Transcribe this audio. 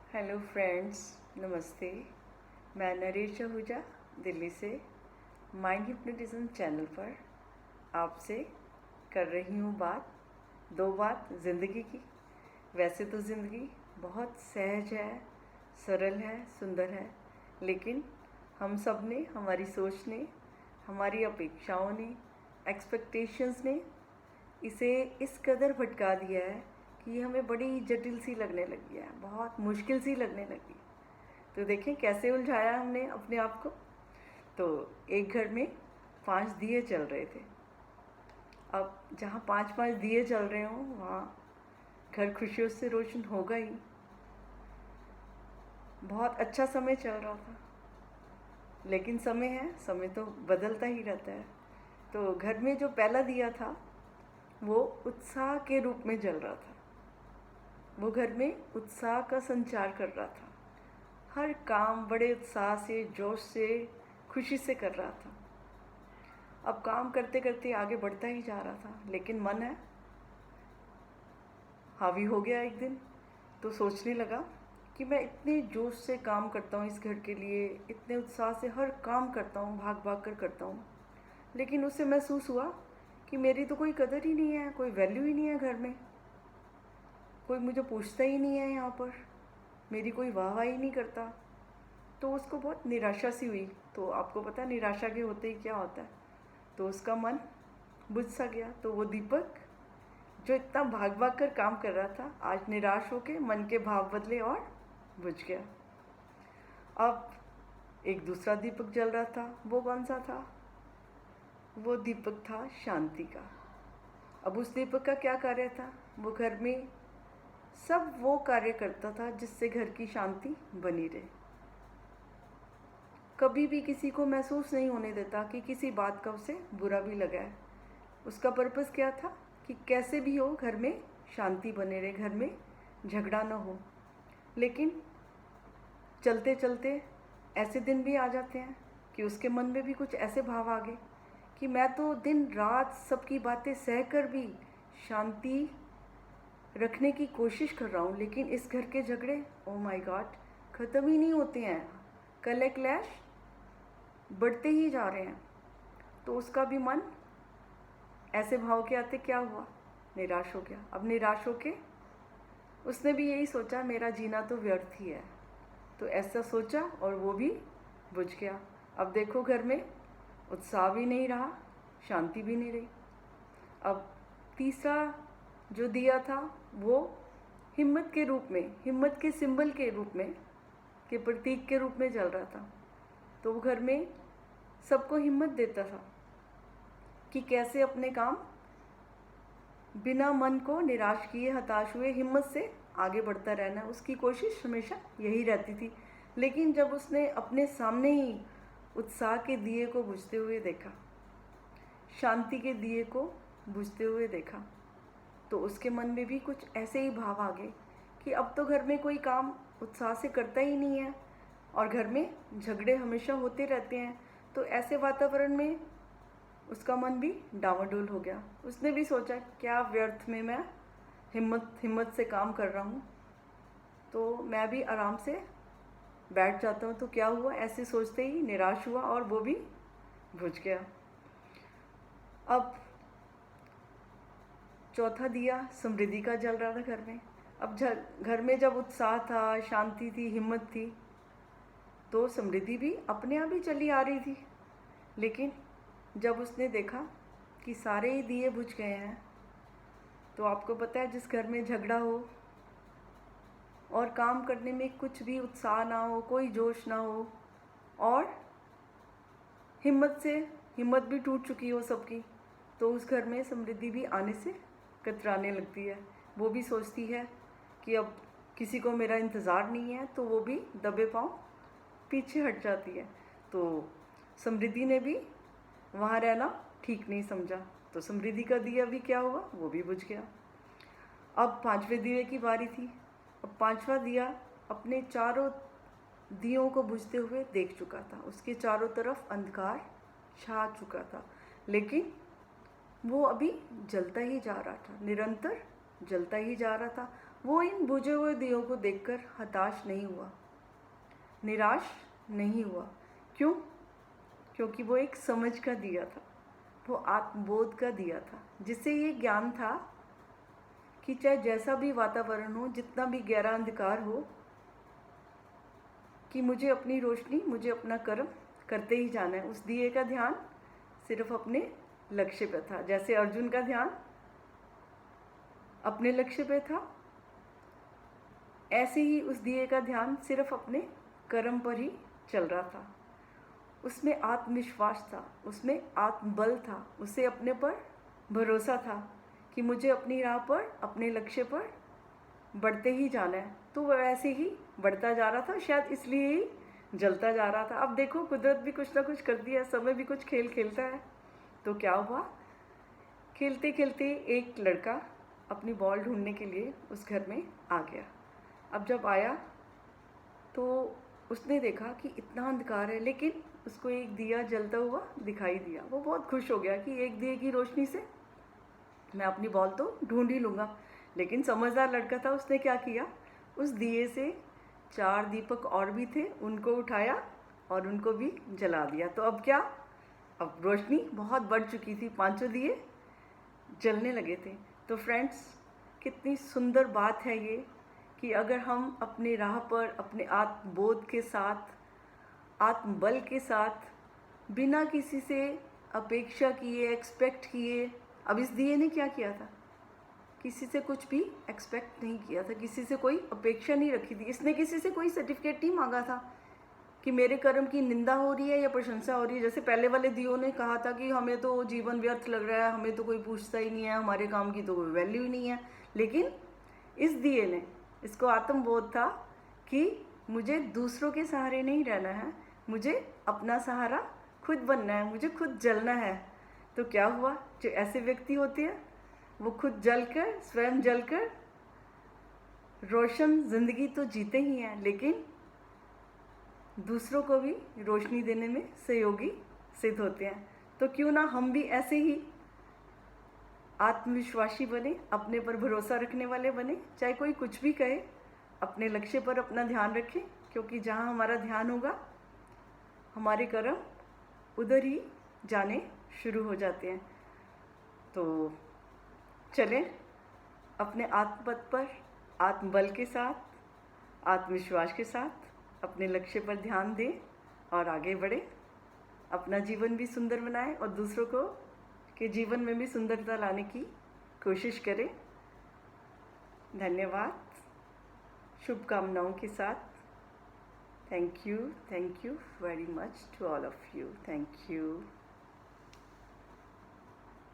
Hello friends, नमस्ते। मैं नरेश आहूजा दिल्ली से माइंड हिप्नोटिज्म चैनल पर आपसे कर रही हूँ बात ज़िंदगी की। वैसे तो ज़िंदगी बहुत सहज है, सरल है, सुंदर है, लेकिन हम सब ने, हमारी सोच ने, हमारी अपेक्षाओं ने, एक्सपेक्टेशंस ने इसे इस कदर भटका दिया है कि ये हमें बड़ी जटिल सी लगने लगी है, बहुत मुश्किल सी लगने लगी। तो देखें कैसे उलझाया हमने अपने आप को। तो एक घर में 5 दिए चल रहे थे। अब जहाँ 5-5 दिए चल रहे हों वहाँ घर खुशियों से रोशन होगा ही। बहुत अच्छा समय चल रहा था, लेकिन समय तो बदलता ही रहता है। तो घर में जो पहला दिया था वो उत्साह के रूप में जल रहा था। वो घर में उत्साह का संचार कर रहा था। हर काम बड़े उत्साह से, जोश से, खुशी से कर रहा था। अब काम करते करते आगे बढ़ता ही जा रहा था, लेकिन मन है हावी हो गया एक दिन। तो सोचने लगा कि मैं इतने जोश से काम करता हूँ इस घर के लिए, इतने उत्साह से हर काम करता हूँ, भाग भाग कर करता हूँ, लेकिन उससे महसूस हुआ कि मेरी तो कोई कदर ही नहीं है, कोई वैल्यू ही नहीं है घर में। कोई मुझे पूछता ही नहीं है यहाँ पर, मेरी कोई वाहवाही नहीं करता। तो उसको बहुत निराशा सी हुई। तो आपको पता है निराशा के होते ही क्या होता है। तो उसका मन बुझ सा गया। तो वो दीपक जो इतना भाग भाग कर काम कर रहा था, आज निराश होकर मन के भाव बदले और बुझ गया। अब एक दूसरा दीपक जल रहा था। वो कौन सा था? वो दीपक था शांति का। अब उस दीपक का क्या कार्य था? वो घर में सब वो कार्य करता था जिससे घर की शांति बनी रहे। कभी भी किसी को महसूस नहीं होने देता कि किसी बात का उसे बुरा भी लगा है। उसका पर्पस क्या था कि कैसे भी हो घर में शांति बने रहे, घर में झगड़ा ना हो। लेकिन चलते चलते ऐसे दिन भी आ जाते हैं कि उसके मन में भी कुछ ऐसे भाव आ गए कि मैं तो दिन रात सबकी बातें सह कर भी शांति रखने की कोशिश कर रहा हूँ, लेकिन इस घर के झगड़े, ओ माय गॉड, ख़त्म ही नहीं होते हैं। कल क्लैश बढ़ते ही जा रहे हैं। तो उसका भी मन ऐसे भाव के आते क्या हुआ? निराश हो गया। अब निराश होके उसने भी यही सोचा मेरा जीना तो व्यर्थ ही है। तो ऐसा सोचा और वो भी बुझ गया। अब देखो घर में उत्साह भी नहीं रहा, शांति भी नहीं रही। अब तीसरा जो दिया था वो हिम्मत के रूप में, हिम्मत के सिंबल के रूप में, के प्रतीक के रूप में जल रहा था। तो वो घर में सबको हिम्मत देता था कि कैसे अपने काम बिना मन को निराश किए, हताश हुए, हिम्मत से आगे बढ़ता रहना। उसकी कोशिश हमेशा यही रहती थी। लेकिन जब उसने अपने सामने ही उत्साह के दिए को बुझते हुए देखा, शांति के दिए को बुझते हुए देखा, तो उसके मन में भी कुछ ऐसे ही भाव आ गए कि अब तो घर में कोई काम उत्साह से करता ही नहीं है और घर में झगड़े हमेशा होते रहते हैं। तो ऐसे वातावरण में उसका मन भी डामाडोल हो गया। उसने भी सोचा क्या व्यर्थ में मैं हिम्मत से काम कर रहा हूँ, तो मैं भी आराम से बैठ जाता हूँ। तो क्या हुआ? ऐसे सोचते ही निराश हुआ और वो भी बुझ गया। अब चौथा दिया समृद्धि का जल रहा था घर में। अब घर में जब उत्साह था, शांति थी, हिम्मत थी, तो समृद्धि भी अपने आप ही चली आ रही थी। लेकिन जब उसने देखा कि सारे ही दिए बुझ गए हैं, तो आपको पता है जिस घर में झगड़ा हो और काम करने में कुछ भी उत्साह ना हो, कोई जोश ना हो, और हिम्मत भी टूट चुकी हो सबकी, तो उस घर में समृद्धि भी आने से कतराने लगती है। वो भी सोचती है कि अब किसी को मेरा इंतज़ार नहीं है, तो वो भी दबे पाँव पीछे हट जाती है। तो समृद्धि ने भी वहाँ रहना ठीक नहीं समझा। तो समृद्धि का दिया भी क्या हुआ? वो भी बुझ गया। अब 5वें दिए की बारी थी। अब 5वां दिया अपने चारों दियों को बुझते हुए देख चुका था। उसके चारों तरफ अंधकार छा चुका था, लेकिन वो अभी जलता ही जा रहा था, निरंतर जलता ही जा रहा था। वो इन बुझे हुए दियों को देखकर हताश नहीं हुआ, निराश नहीं हुआ। क्यों? क्योंकि वो एक समझ का दिया था, वो आत्मबोध का दिया था, जिससे ये ज्ञान था कि चाहे जैसा भी वातावरण हो, जितना भी गहरा अंधकार हो, कि मुझे अपनी रोशनी, मुझे अपना कर्म करते ही जाना है। उस दिए का ध्यान सिर्फ अपने लक्ष्य पे था। जैसे अर्जुन का ध्यान अपने लक्ष्य पे था, ऐसे ही उस दिए का ध्यान सिर्फ अपने कर्म पर ही चल रहा था। उसमें आत्मविश्वास था, उसमें आत्मबल था, उसे अपने पर भरोसा था कि मुझे अपनी राह पर, अपने लक्ष्य पर बढ़ते ही जाना है। तो वह ऐसे ही बढ़ता जा रहा था, शायद इसलिए ही जलता जा रहा था। अब देखो, कुदरत भी कुछ ना कुछ करती है, समय भी कुछ खेल खेलता है। तो क्या हुआ, खेलते खेलते एक लड़का अपनी बॉल ढूंढने के लिए उस घर में आ गया। अब जब आया तो उसने देखा कि इतना अंधकार है, लेकिन उसको एक दिया जलता हुआ दिखाई दिया। वो बहुत खुश हो गया कि एक दिए की रोशनी से मैं अपनी बॉल तो ढूंढ ही लूँगा। लेकिन समझदार लड़का था, उसने क्या किया, उस दिए से 4 दीपक और भी थे, उनको उठाया और उनको भी जला दिया। तो अब क्या, अब रोशनी बहुत बढ़ चुकी थी, 5 दिए जलने लगे थे। तो फ्रेंड्स, कितनी सुंदर बात है ये कि अगर हम अपने राह पर अपने आत्मबोध के साथ, आत्मबल के साथ, बिना किसी से अपेक्षा किए, एक्सपेक्ट किए, अब इस दिए ने क्या किया था, किसी से कुछ भी एक्सपेक्ट नहीं किया था, किसी से कोई अपेक्षा नहीं रखी थी। इसने किसी से कोई सर्टिफिकेट नहीं मांगा था कि मेरे कर्म की निंदा हो रही है या प्रशंसा हो रही है। जैसे पहले वाले दियों ने कहा था कि हमें तो जीवन व्यर्थ लग रहा है, हमें तो कोई पूछता ही नहीं है, हमारे काम की तो कोई वैल्यू ही नहीं है। लेकिन इस दिए ने, इसको आत्मबोध था कि मुझे दूसरों के सहारे नहीं रहना है, मुझे अपना सहारा खुद बनना है, मुझे खुद जलना है। तो क्या हुआ, जो ऐसे व्यक्ति होते हैं वो खुद जलकर, स्वयं जलकर रोशन जिंदगी तो जीते ही हैं, लेकिन दूसरों को भी रोशनी देने में सहयोगी सिद्ध होते हैं। तो क्यों ना हम भी ऐसे ही आत्मविश्वासी बने, अपने पर भरोसा रखने वाले बने। चाहे कोई कुछ भी कहे, अपने लक्ष्य पर अपना ध्यान रखें, क्योंकि जहाँ हमारा ध्यान होगा, हमारे कर्म उधर ही जाने शुरू हो जाते हैं। तो चलें अपने आत्मपथ पर आत्मबल के साथ, आत्मविश्वास के साथ अपने लक्ष्य पर ध्यान दें और आगे बढ़ें, अपना जीवन भी सुंदर बनाएं और दूसरों को के जीवन में भी सुंदरता लाने की कोशिश करें। धन्यवाद, शुभकामनाओं के साथ। Thank you very much to all of you. Thank you.